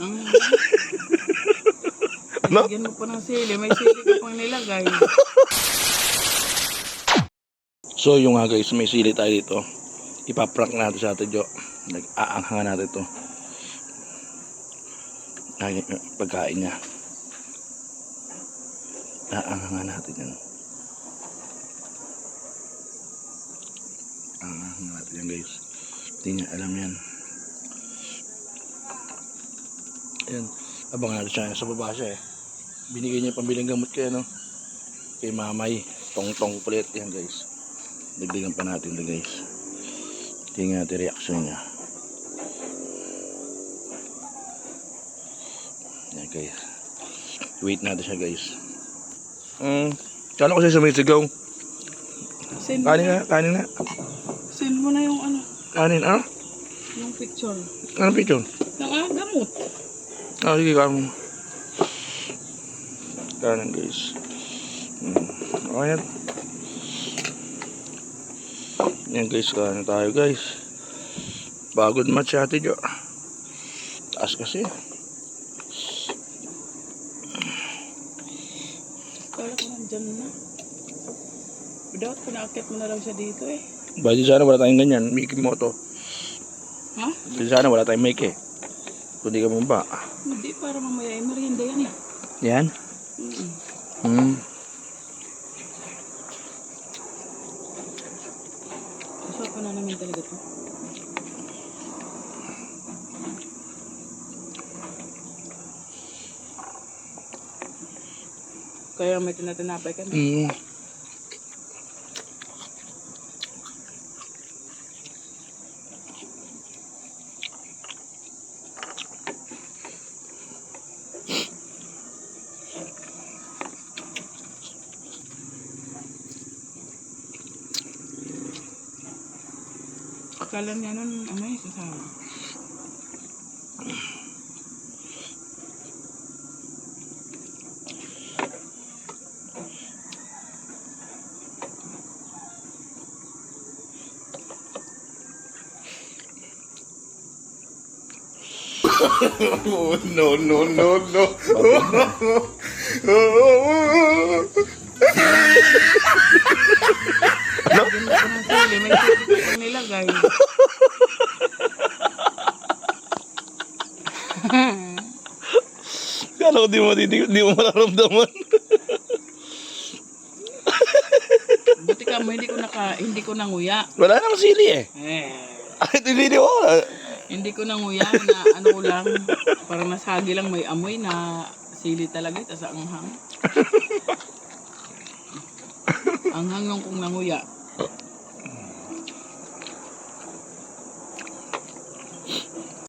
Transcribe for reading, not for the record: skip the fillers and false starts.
Ang Ano? lagyan mo pa ng sili. May sili ka pang nilagay. So yung nga guys, may sili tayo dito. Ipaprank natin sa Ate Jo. Nag-aangangan natin ito. Pagkain niya. Aangangan natin yan. Aangangan natin yan guys. Hindi niya alam yan. Ayan. Abangan natin siya. Sa baba siya eh. Binigay niya pambiling gamot kay ano. Kay Mamay. Tong-tong kulit yan guys. Dagdagan pa natin ito guys. Tingnan natin reaction niya. Yan guys. Wait natin siya guys. Kala ko siya sumisigaw. Kanin na, kanin na. Send mo na yung ano. Kanin, ano? Yung picture. Anong picture? Ng gamot. Ah, sige kanin. Kanin guys. Okay yan. Yan guys, kanin tayo guys. Pagod match Ate Jo. Taas kasi. Kala ko nandyan na. Dapat pinaakit mo na lang siya dito eh. Badi sana wala tayong ganyan. Mickey Moto. Ha? Badi sana wala tayong Mickey. Kundi ka mo ba? Hindi, para mamaya ay merienda yan eh. Yan? Masarap na namin talaga ito. Kaya may tinatinapay kami. Akala niya nun, ano yung sasama. Oh, no, no, no, no. Lagyan mo pa ng sili. May sili ka pang nilagay. Kala ko di mo mararamdaman. Buti ka mo, hindi ko nanguya. Wala namang sili eh. Ay, hindi mo. Hindi ko nanguya na ano ko lang. Parang nasagi lang may amoy na sili talaga. Tas anghang. Anghang yung kung nanguya.